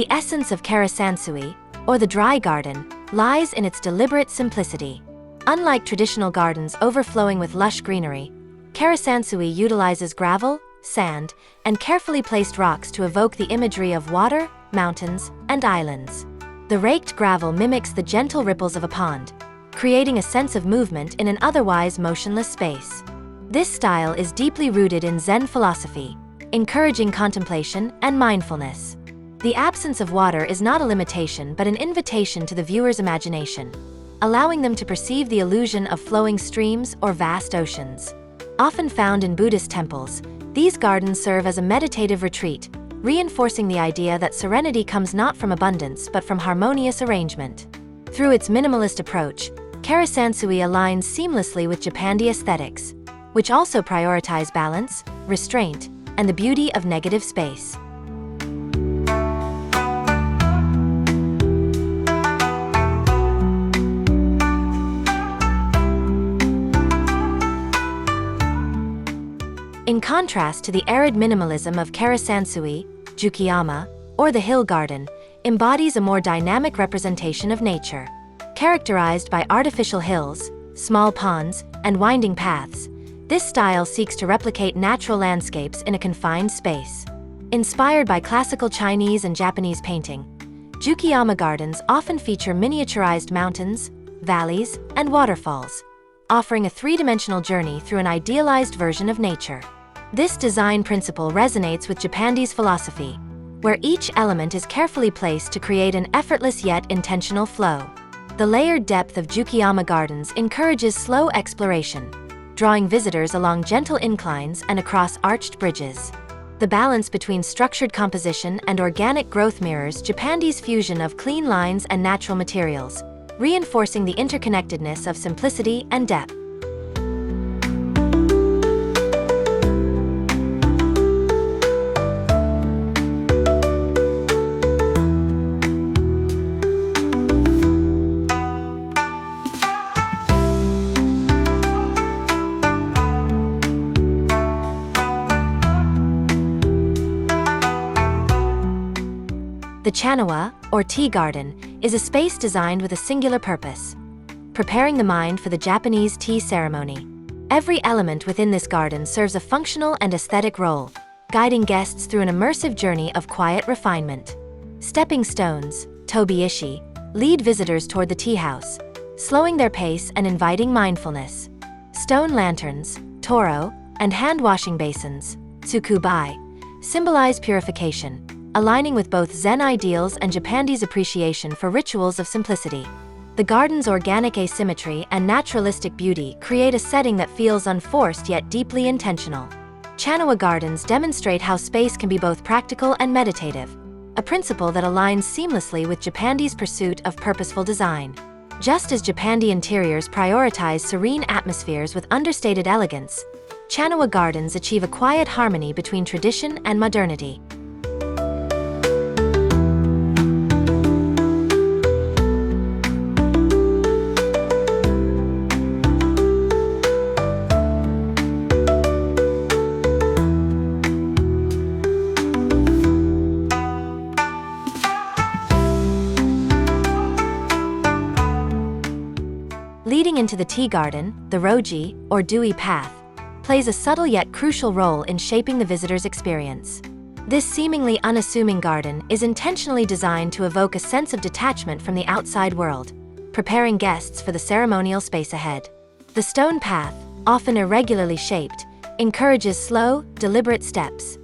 The essence of Karesansui, or the dry garden, lies in its deliberate simplicity. Unlike traditional gardens overflowing with lush greenery, Karesansui utilizes gravel, sand, and carefully placed rocks to evoke the imagery of water, mountains, and islands. The raked gravel mimics the gentle ripples of a pond, creating a sense of movement in an otherwise motionless space. This style is deeply rooted in Zen philosophy, encouraging contemplation and mindfulness. The absence of water is not a limitation but an invitation to the viewer's imagination, allowing them to perceive the illusion of flowing streams or vast oceans. Often found in Buddhist temples, these gardens serve as a meditative retreat, reinforcing the idea that serenity comes not from abundance but from harmonious arrangement. Through its minimalist approach, Karesansui aligns seamlessly with Japandi aesthetics, which also prioritize balance, restraint, and the beauty of negative space. In contrast to the arid minimalism of Karesansui, Tsukiyama, or the hill garden, embodies a more dynamic representation of nature. Characterized by artificial hills, small ponds, and winding paths, this style seeks to replicate natural landscapes in a confined space. Inspired by classical Chinese and Japanese painting, Tsukiyama gardens often feature miniaturized mountains, valleys, and waterfalls, offering a three-dimensional journey through an idealized version of nature. This design principle resonates with Japandi's philosophy, where each element is carefully placed to create an effortless yet intentional flow. The layered depth of Tsukiyama gardens encourages slow exploration, drawing visitors along gentle inclines and across arched bridges. The balance between structured composition and organic growth mirrors Japandi's fusion of clean lines and natural materials, reinforcing the interconnectedness of simplicity and depth. The Chaniwa, or tea garden, is a space designed with a singular purpose: preparing the mind for the Japanese tea ceremony. Every element within this garden serves a functional and aesthetic role, guiding guests through an immersive journey of quiet refinement. Stepping stones, tobi-ishi, lead visitors toward the tea house, slowing their pace and inviting mindfulness. Stone lanterns, toro, and hand-washing basins, tsukubai, symbolize purification, aligning with both Zen ideals and Japandi's appreciation for rituals of simplicity. The garden's organic asymmetry and naturalistic beauty create a setting that feels unforced yet deeply intentional. Chaniwa gardens demonstrate how space can be both practical and meditative, a principle that aligns seamlessly with Japandi's pursuit of purposeful design. Just as Japandi interiors prioritize serene atmospheres with understated elegance, Chaniwa gardens achieve a quiet harmony between tradition and modernity. Leading into the tea garden, the Roji, or Dewy path, plays a subtle yet crucial role in shaping the visitor's experience. This seemingly unassuming garden is intentionally designed to evoke a sense of detachment from the outside world, preparing guests for the ceremonial space ahead. The stone path, often irregularly shaped, encourages slow, deliberate steps,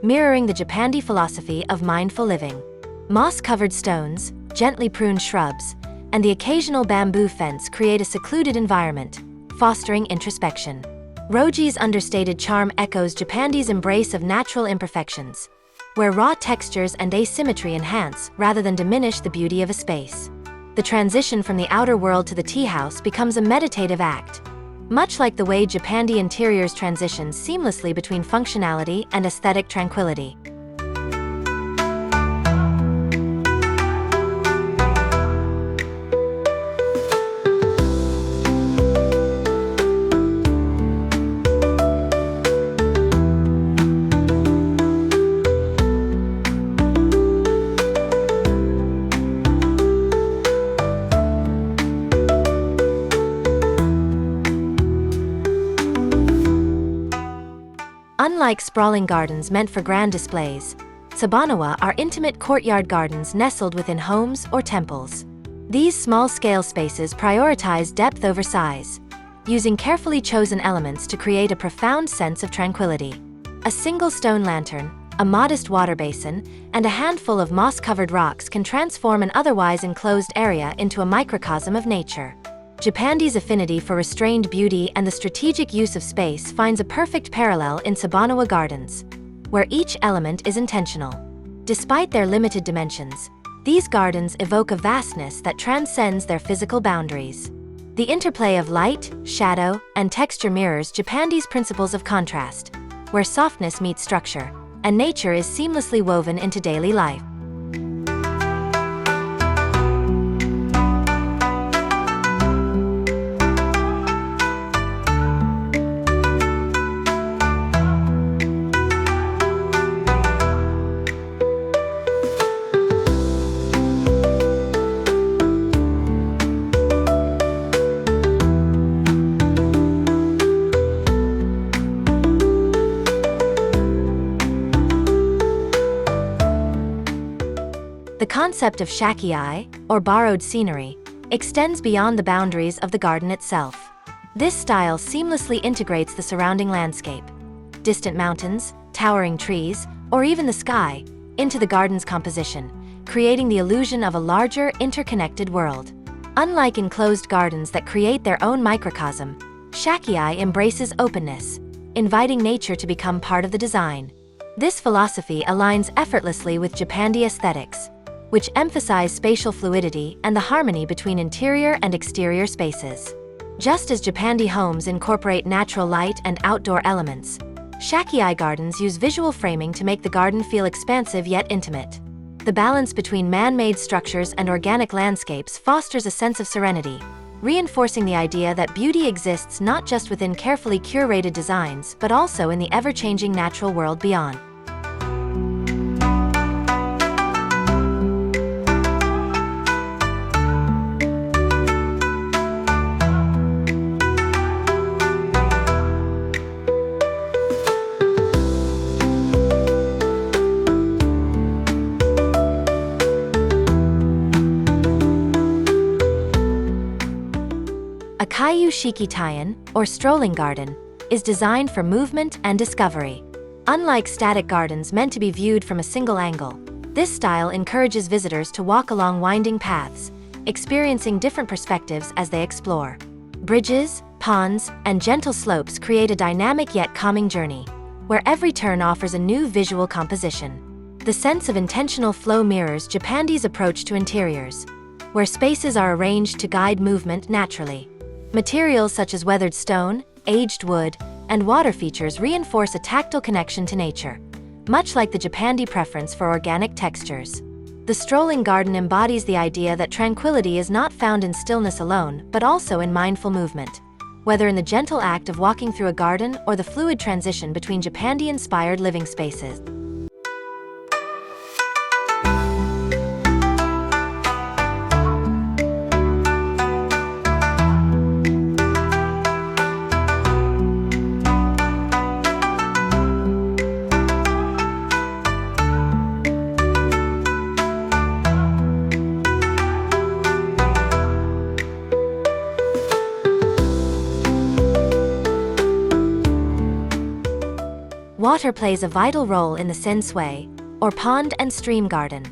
mirroring the Japandi philosophy of mindful living. Moss-covered stones, gently pruned shrubs, and the occasional bamboo fence create a secluded environment, fostering introspection. Roji's understated charm echoes Japandi's embrace of natural imperfections, where raw textures and asymmetry enhance rather than diminish the beauty of a space. The transition from the outer world to the tea house becomes a meditative act, much like the way Japandi interiors transition seamlessly between functionality and aesthetic tranquility. Unlike sprawling gardens meant for grand displays, Tsuboniwa are intimate courtyard gardens nestled within homes or temples. These small-scale spaces prioritize depth over size, using carefully chosen elements to create a profound sense of tranquility. A single stone lantern, a modest water basin, and a handful of moss-covered rocks can transform an otherwise enclosed area into a microcosm of nature. Japandi's affinity for restrained beauty and the strategic use of space finds a perfect parallel in Tsuboniwa gardens, where each element is intentional. Despite their limited dimensions, these gardens evoke a vastness that transcends their physical boundaries. The interplay of light, shadow, and texture mirrors Japandi's principles of contrast, where softness meets structure, and nature is seamlessly woven into daily life. The concept of Shakkei, or borrowed scenery, extends beyond the boundaries of the garden itself. This style seamlessly integrates the surrounding landscape, distant mountains, towering trees, or even the sky, into the garden's composition, creating the illusion of a larger, interconnected world. Unlike enclosed gardens that create their own microcosm, Shakkei embraces openness, inviting nature to become part of the design. This philosophy aligns effortlessly with Japandi aesthetics, which emphasize spatial fluidity and the harmony between interior and exterior spaces. Just as Japandi homes incorporate natural light and outdoor elements, Shakkei gardens use visual framing to make the garden feel expansive yet intimate. The balance between man-made structures and organic landscapes fosters a sense of serenity, reinforcing the idea that beauty exists not just within carefully curated designs but also in the ever-changing natural world beyond. A Kaiyū-shiki-teien, or strolling garden, is designed for movement and discovery. Unlike static gardens meant to be viewed from a single angle, this style encourages visitors to walk along winding paths, experiencing different perspectives as they explore. Bridges, ponds, and gentle slopes create a dynamic yet calming journey, where every turn offers a new visual composition. The sense of intentional flow mirrors Japandi's approach to interiors, where spaces are arranged to guide movement naturally. Materials such as weathered stone, aged wood, and water features reinforce a tactile connection to nature, much like the Japandi preference for organic textures. The strolling garden embodies the idea that tranquility is not found in stillness alone, but also in mindful movement, whether in the gentle act of walking through a garden or the fluid transition between Japandi-inspired living spaces. Water plays a vital role in the Sensui, or pond and stream garden.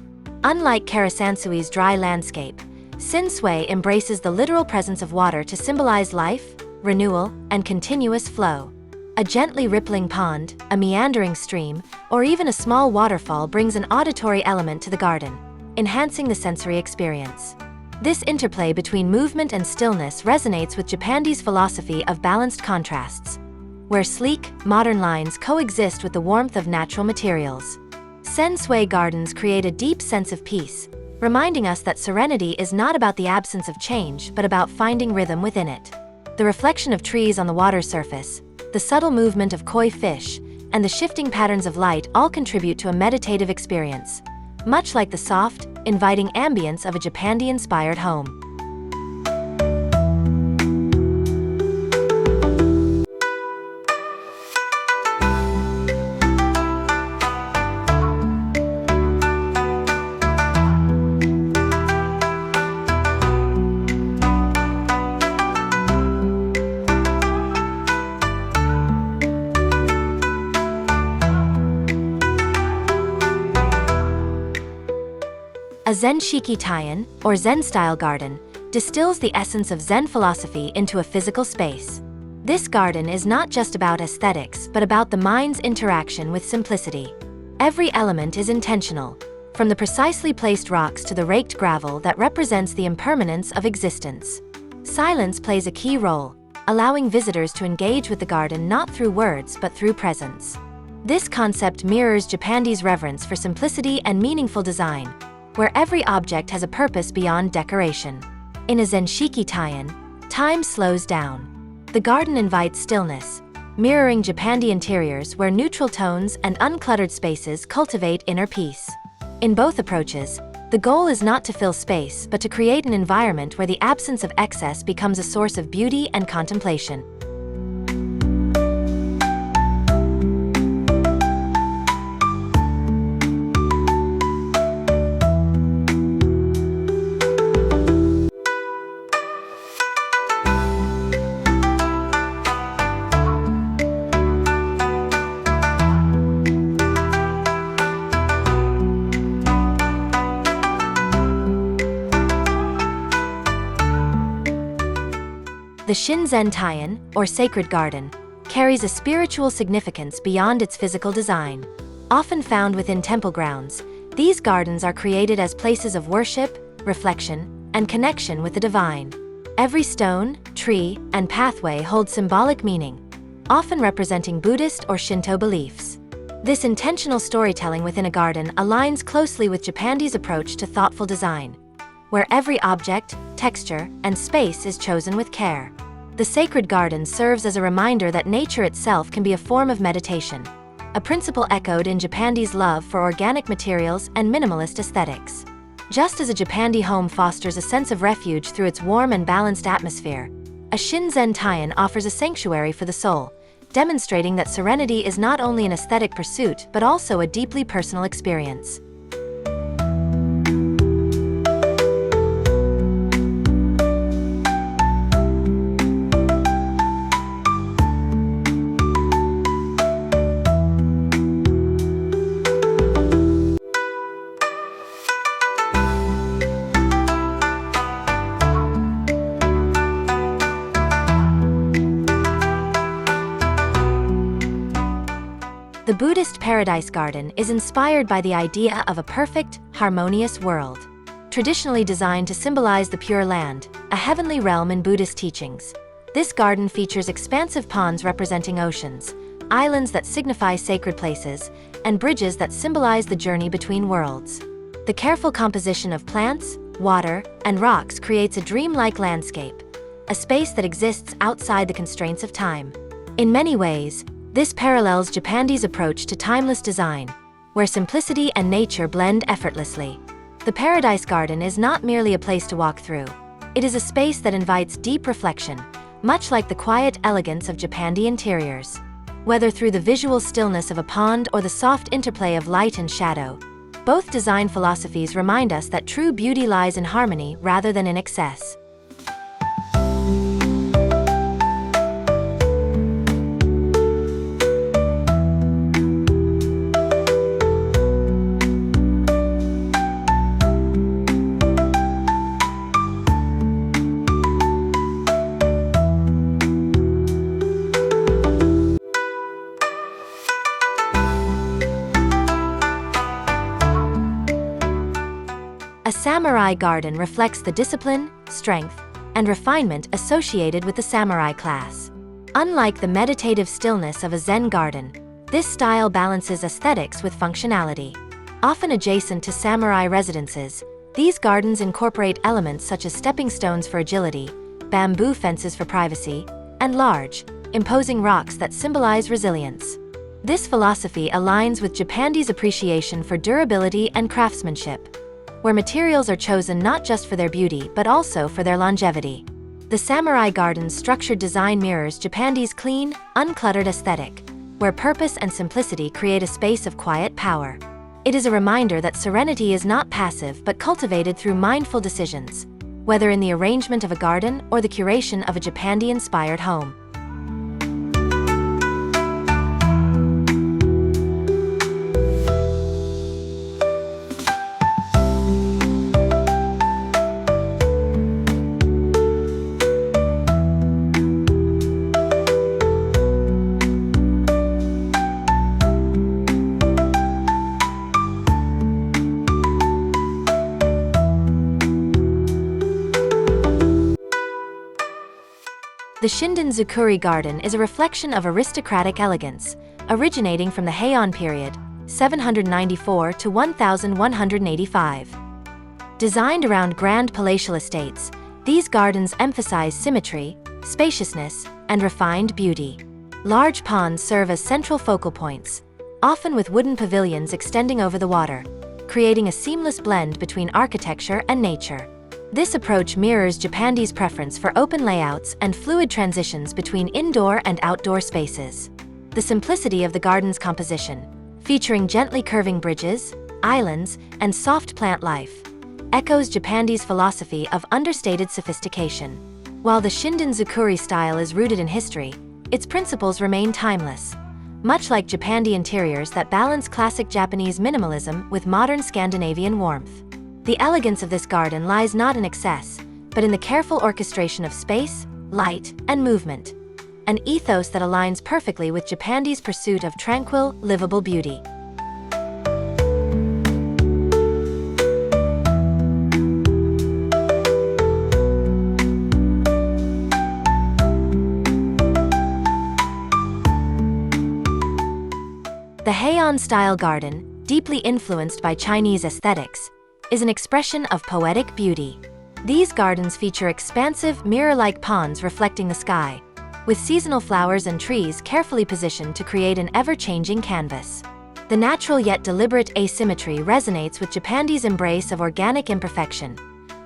Unlike Karesansui's dry landscape, Sensui embraces the literal presence of water to symbolize life, renewal, and continuous flow. A gently rippling pond, a meandering stream, or even a small waterfall brings an auditory element to the garden, enhancing the sensory experience. This interplay between movement and stillness resonates with Japandi's philosophy of balanced contrasts, where sleek, modern lines coexist with the warmth of natural materials. Sensui gardens create a deep sense of peace, reminding us that serenity is not about the absence of change but about finding rhythm within it. The reflection of trees on the water's surface, the subtle movement of koi fish, and the shifting patterns of light all contribute to a meditative experience, much like the soft, inviting ambience of a Japandi-inspired home. Zenshiki-teien, or Zen-style garden, distills the essence of Zen philosophy into a physical space. This garden is not just about aesthetics but about the mind's interaction with simplicity. Every element is intentional, from the precisely placed rocks to the raked gravel that represents the impermanence of existence. Silence plays a key role, allowing visitors to engage with the garden not through words but through presence. This concept mirrors Japandi's reverence for simplicity and meaningful design, where every object has a purpose beyond decoration. In a Zenshiki-teien, time slows down. The garden invites stillness, mirroring Japandi interiors where neutral tones and uncluttered spaces cultivate inner peace. In both approaches, the goal is not to fill space but to create an environment where the absence of excess becomes a source of beauty and contemplation. The Shinzen-teien, or sacred garden, carries a spiritual significance beyond its physical design. Often found within temple grounds, these gardens are created as places of worship, reflection, and connection with the divine. Every stone, tree, and pathway holds symbolic meaning, often representing Buddhist or Shinto beliefs. This intentional storytelling within a garden aligns closely with Japandi's approach to thoughtful design, where every object, texture, and space is chosen with care. The sacred garden serves as a reminder that nature itself can be a form of meditation, a principle echoed in Japandi's love for organic materials and minimalist aesthetics. Just as a Japandi home fosters a sense of refuge through its warm and balanced atmosphere, a Shinzen-teien offers a sanctuary for the soul, demonstrating that serenity is not only an aesthetic pursuit but also a deeply personal experience. The Buddhist paradise garden is inspired by the idea of a perfect, harmonious world. Traditionally designed to symbolize the Pure Land, a heavenly realm in Buddhist teachings, this garden features expansive ponds representing oceans, islands that signify sacred places, and bridges that symbolize the journey between worlds. The careful composition of plants, water, and rocks creates a dreamlike landscape, a space that exists outside the constraints of time. In many ways, this parallels Japandi's approach to timeless design, where simplicity and nature blend effortlessly. The Paradise Garden is not merely a place to walk through. It is a space that invites deep reflection, much like the quiet elegance of Japandi interiors. Whether through the visual stillness of a pond or the soft interplay of light and shadow, both design philosophies remind us that true beauty lies in harmony rather than in excess. A samurai garden reflects the discipline, strength, and refinement associated with the samurai class. Unlike the meditative stillness of a Zen garden, this style balances aesthetics with functionality. Often adjacent to samurai residences, these gardens incorporate elements such as stepping stones for agility, bamboo fences for privacy, and large, imposing rocks that symbolize resilience. This philosophy aligns with Japandi's appreciation for durability and craftsmanship, where materials are chosen not just for their beauty but also for their longevity. The samurai garden's structured design mirrors Japandi's clean, uncluttered aesthetic, where purpose and simplicity create a space of quiet power. It is a reminder that serenity is not passive but cultivated through mindful decisions, whether in the arrangement of a garden or the curation of a Japandi-inspired home. The Shinden-zukuri garden is a reflection of aristocratic elegance, originating from the Heian period, 794 to 1185. Designed around grand palatial estates, these gardens emphasize symmetry, spaciousness, and refined beauty. Large ponds serve as central focal points, often with wooden pavilions extending over the water, creating a seamless blend between architecture and nature. This approach mirrors Japandi's preference for open layouts and fluid transitions between indoor and outdoor spaces. The simplicity of the garden's composition, featuring gently curving bridges, islands, and soft plant life, echoes Japandi's philosophy of understated sophistication. While the Shinden-zukuri style is rooted in history, its principles remain timeless, much like Japandi interiors that balance classic Japanese minimalism with modern Scandinavian warmth. The elegance of this garden lies not in excess, but in the careful orchestration of space, light, and movement, an ethos that aligns perfectly with Japandi's pursuit of tranquil, livable beauty. The Heian-Style garden, deeply influenced by Chinese aesthetics, is an expression of poetic beauty. These gardens feature expansive, mirror-like ponds reflecting the sky, with seasonal flowers and trees carefully positioned to create an ever-changing canvas. The natural yet deliberate asymmetry resonates with Japandi's embrace of organic imperfection,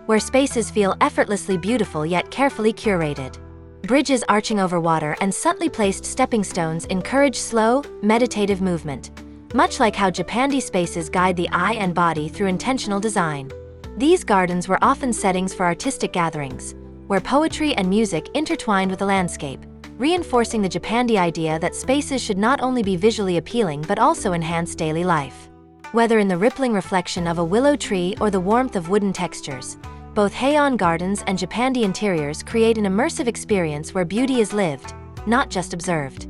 where spaces feel effortlessly beautiful yet carefully curated. Bridges arching over water and subtly placed stepping stones encourage slow, meditative movement, much like how Japandi spaces guide the eye and body through intentional design. These gardens were often settings for artistic gatherings, where poetry and music intertwined with the landscape, reinforcing the Japandi idea that spaces should not only be visually appealing but also enhance daily life. Whether in the rippling reflection of a willow tree or the warmth of wooden textures, both Heian gardens and Japandi interiors create an immersive experience where beauty is lived, not just observed.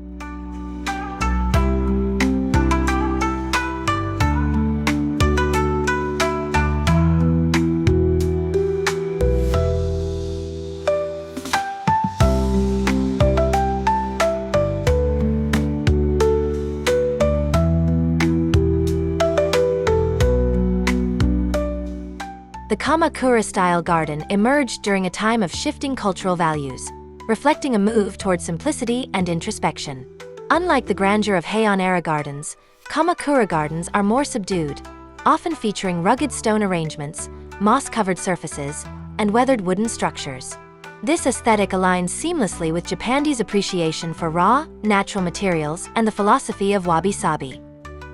The Kamakura-Style garden emerged during a time of shifting cultural values, reflecting a move toward simplicity and introspection. Unlike the grandeur of Heian-era gardens, Kamakura gardens are more subdued, often featuring rugged stone arrangements, moss-covered surfaces, and weathered wooden structures. This aesthetic aligns seamlessly with Japandi's appreciation for raw, natural materials and the philosophy of wabi-sabi,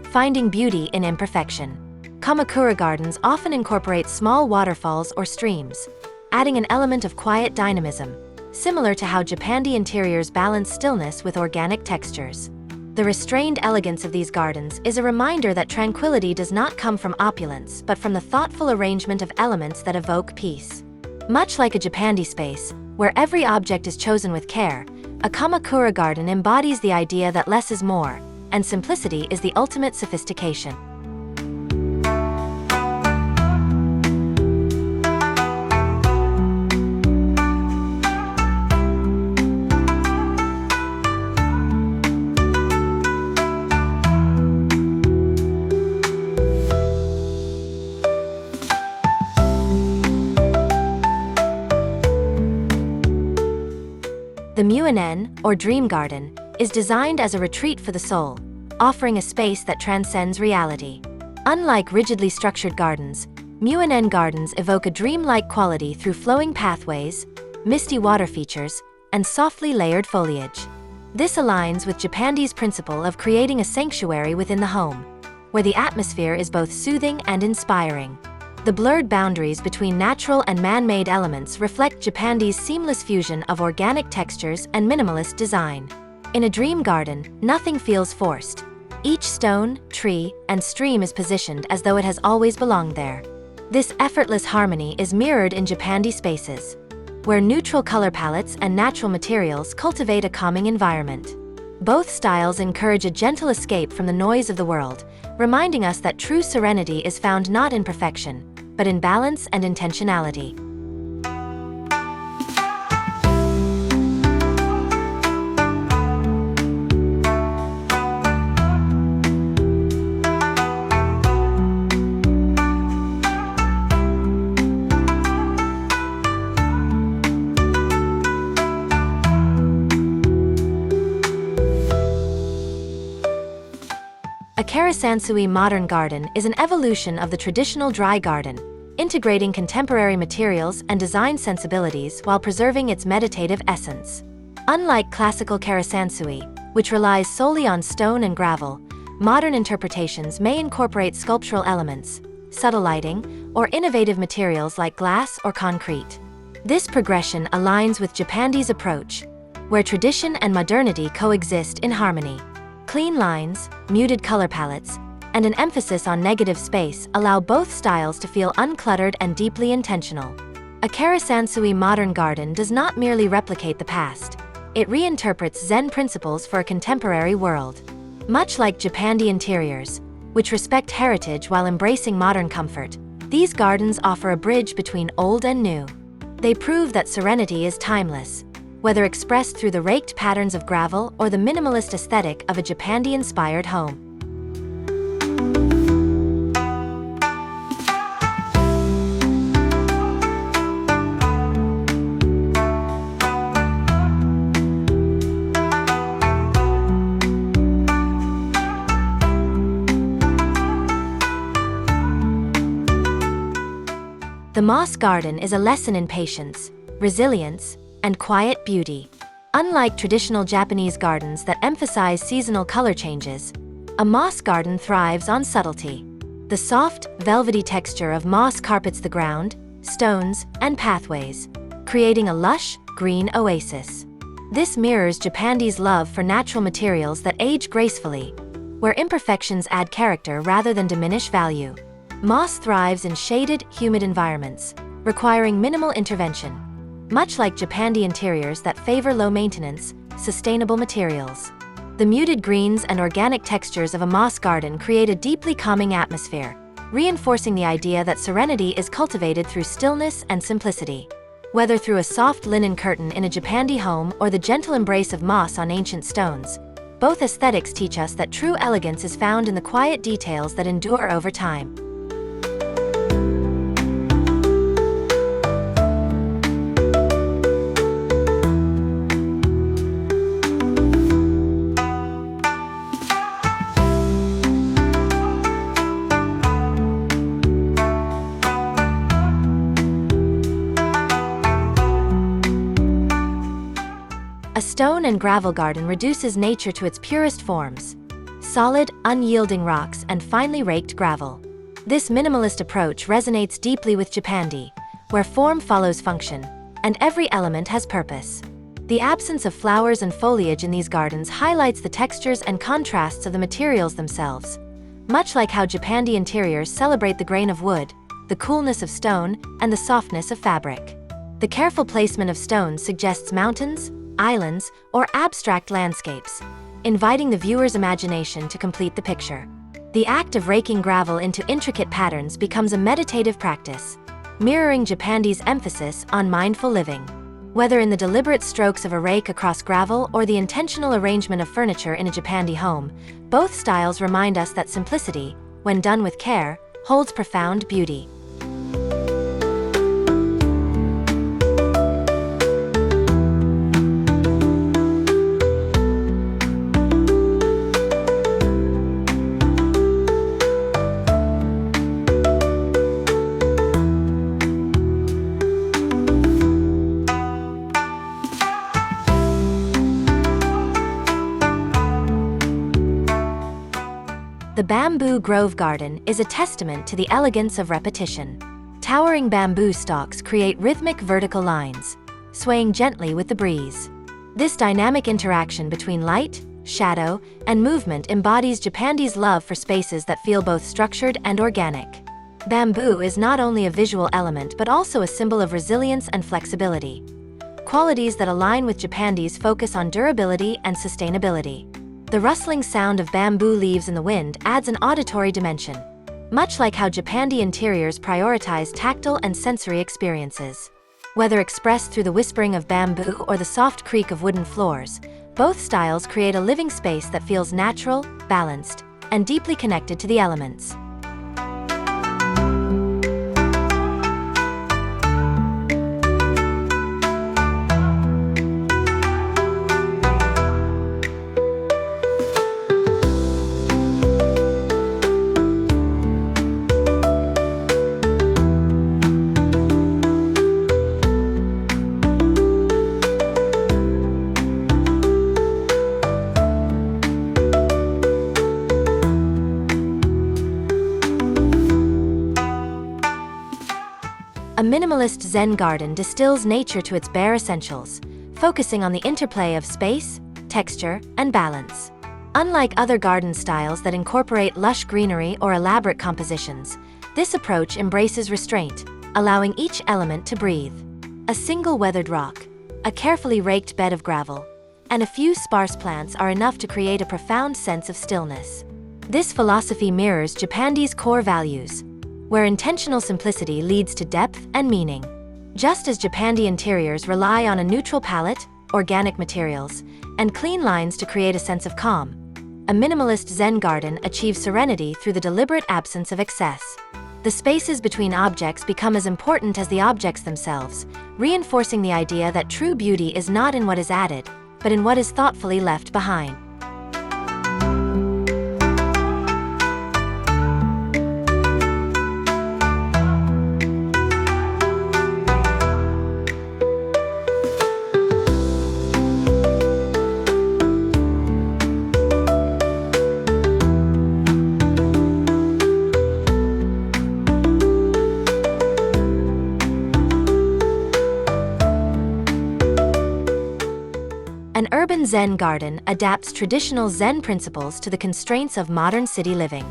finding beauty in imperfection. Kamakura gardens often incorporate small waterfalls or streams, adding an element of quiet dynamism, similar to how Japandi interiors balance stillness with organic textures. The restrained elegance of these gardens is a reminder that tranquility does not come from opulence but from the thoughtful arrangement of elements that evoke peace. Much like a Japandi space, where every object is chosen with care, a Kamakura garden embodies the idea that less is more, and simplicity is the ultimate sophistication. The Muan-En, or Dream Garden, is designed as a retreat for the soul, offering a space that transcends reality. Unlike rigidly structured gardens, Muan-En gardens evoke a dreamlike quality through flowing pathways, misty water features, and softly layered foliage. This aligns with Japandi's principle of creating a sanctuary within the home, where the atmosphere is both soothing and inspiring. The blurred boundaries between natural and man-made elements reflect Japandi's seamless fusion of organic textures and minimalist design. In a dream garden, nothing feels forced. Each stone, tree, and stream is positioned as though it has always belonged there. This effortless harmony is mirrored in Japandi spaces, where neutral color palettes and natural materials cultivate a calming environment. Both styles encourage a gentle escape from the noise of the world, reminding us that true serenity is found not in perfection, but in balance and intentionality. Karesansui modern garden is an evolution of the traditional dry garden, integrating contemporary materials and design sensibilities while preserving its meditative essence. Unlike classical Karesansui, which relies solely on stone and gravel, modern interpretations may incorporate sculptural elements, subtle lighting, or innovative materials like glass or concrete. This progression aligns with Japandi's approach, where tradition and modernity coexist in harmony. Clean lines, muted color palettes, and an emphasis on negative space allow both styles to feel uncluttered and deeply intentional. A Karesansui modern garden does not merely replicate the past. It reinterprets Zen principles for a contemporary world. Much like Japandi interiors, which respect heritage while embracing modern comfort, these gardens offer a bridge between old and new. They prove that serenity is timeless, whether expressed through the raked patterns of gravel or the minimalist aesthetic of a Japandi-inspired home. The moss garden is a lesson in patience, resilience, and quiet beauty. Unlike traditional Japanese gardens that emphasize seasonal color changes, a moss garden thrives on subtlety. The soft, velvety texture of moss carpets the ground, stones, and pathways, creating a lush, green oasis. This mirrors Japandi's love for natural materials that age gracefully, where imperfections add character rather than diminish value. Moss thrives in shaded, humid environments, requiring minimal intervention, much like Japandi interiors that favor low-maintenance, sustainable materials. The muted greens and organic textures of a moss garden create a deeply calming atmosphere, reinforcing the idea that serenity is cultivated through stillness and simplicity. Whether through a soft linen curtain in a Japandi home or the gentle embrace of moss on ancient stones, both aesthetics teach us that true elegance is found in the quiet details that endure over time. A stone and gravel garden reduces nature to its purest forms: solid, unyielding rocks and finely raked gravel. This minimalist approach resonates deeply with Japandi, where form follows function, and every element has purpose. The absence of flowers and foliage in these gardens highlights the textures and contrasts of the materials themselves. Much like how Japandi interiors celebrate the grain of wood, the coolness of stone, and the softness of fabric. The careful placement of stones suggests mountains, islands, or abstract landscapes, inviting the viewer's imagination to complete the picture. The act of raking gravel into intricate patterns becomes a meditative practice, mirroring Japandi's emphasis on mindful living. Whether in the deliberate strokes of a rake across gravel or the intentional arrangement of furniture in a Japandi home, both styles remind us that simplicity, when done with care, holds profound beauty. The Bamboo Grove Garden is a testament to the elegance of repetition. Towering bamboo stalks create rhythmic vertical lines, swaying gently with the breeze. This dynamic interaction between light, shadow, and movement embodies Japandi's love for spaces that feel both structured and organic. Bamboo is not only a visual element but also a symbol of resilience and flexibility, qualities that align with Japandi's focus on durability and sustainability. The rustling sound of bamboo leaves in the wind adds an auditory dimension, much like how Japandi interiors prioritize tactile and sensory experiences. Whether expressed through the whispering of bamboo or the soft creak of wooden floors, both styles create a living space that feels natural, balanced, and deeply connected to the elements. minimalist Zen garden distills nature to its bare essentials, focusing on the interplay of space, texture, and balance. Unlike other garden styles that incorporate lush greenery or elaborate compositions, this approach embraces restraint, allowing each element to breathe. A single weathered rock, a carefully raked bed of gravel, and a few sparse plants are enough to create a profound sense of stillness. This philosophy mirrors Japandi's core values, where intentional simplicity leads to depth and meaning. Just as Japandi interiors rely on a neutral palette, organic materials, and clean lines to create a sense of calm, a minimalist Zen garden achieves serenity through the deliberate absence of excess. The spaces between objects become as important as the objects themselves, reinforcing the idea that true beauty is not in what is added, but in what is thoughtfully left behind. An urban Zen garden adapts traditional Zen principles to the constraints of modern city living.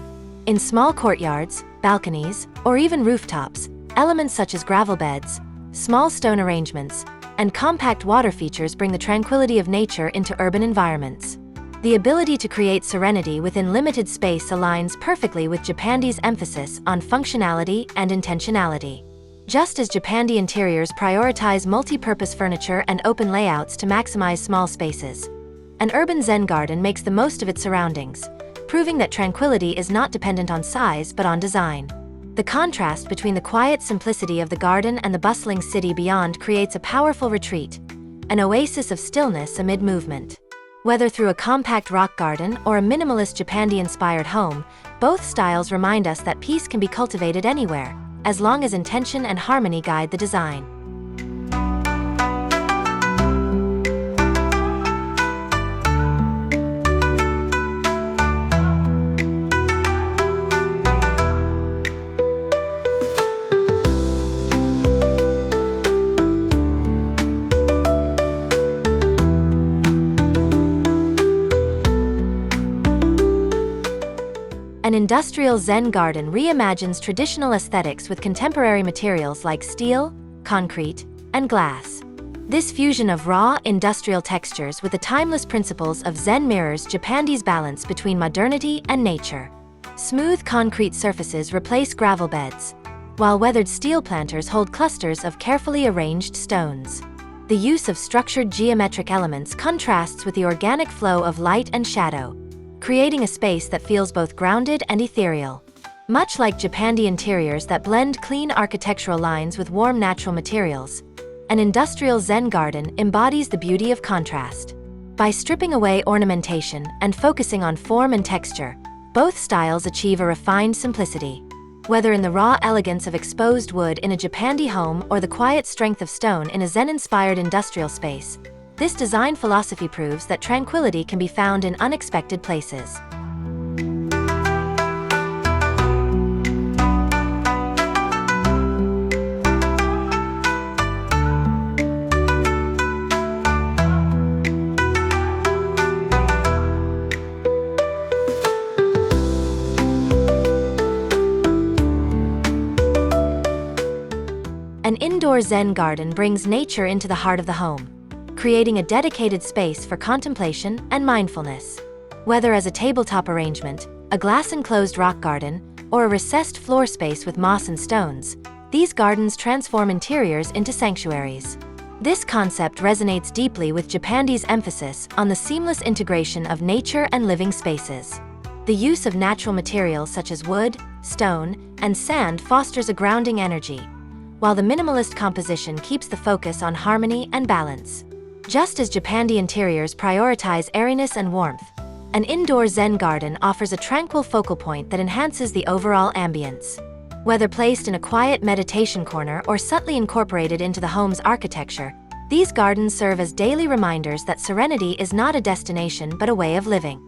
In small courtyards, balconies, or even rooftops, elements such as gravel beds, small stone arrangements, and compact water features bring the tranquility of nature into urban environments. The ability to create serenity within limited space aligns perfectly with Japandi's emphasis on functionality and intentionality. Just as Japandi interiors prioritize multi-purpose furniture and open layouts to maximize small spaces, an urban Zen garden makes the most of its surroundings, proving that tranquility is not dependent on size but on design. The contrast between the quiet simplicity of the garden and the bustling city beyond creates a powerful retreat, an oasis of stillness amid movement. Whether through a compact rock garden or a minimalist Japandi-inspired home, both styles remind us that peace can be cultivated anywhere, as long as intention and harmony guide the design. An industrial Zen garden reimagines traditional aesthetics with contemporary materials like steel, concrete, and glass. This fusion of raw, industrial textures with the timeless principles of Zen mirrors Japandi's balance between modernity and nature. Smooth concrete surfaces replace gravel beds, while weathered steel planters hold clusters of carefully arranged stones. The use of structured geometric elements contrasts with the organic flow of light and shadow, creating a space that feels both grounded and ethereal. Much like Japandi interiors that blend clean architectural lines with warm natural materials, an industrial Zen garden embodies the beauty of contrast. By stripping away ornamentation and focusing on form and texture, both styles achieve a refined simplicity. Whether in the raw elegance of exposed wood in a Japandi home or the quiet strength of stone in a Zen-inspired industrial space, this design philosophy proves that tranquility can be found in unexpected places. An indoor Zen garden brings nature into the heart of the home, creating a dedicated space for contemplation and mindfulness. Whether as a tabletop arrangement, a glass-enclosed rock garden, or a recessed floor space with moss and stones, these gardens transform interiors into sanctuaries. This concept resonates deeply with Japandi's emphasis on the seamless integration of nature and living spaces. The use of natural materials such as wood, stone, and sand fosters a grounding energy, while the minimalist composition keeps the focus on harmony and balance. Just as Japandi interiors prioritize airiness and warmth, an indoor Zen garden offers a tranquil focal point that enhances the overall ambience. Whether placed in a quiet meditation corner or subtly incorporated into the home's architecture, these gardens serve as daily reminders that serenity is not a destination but a way of living.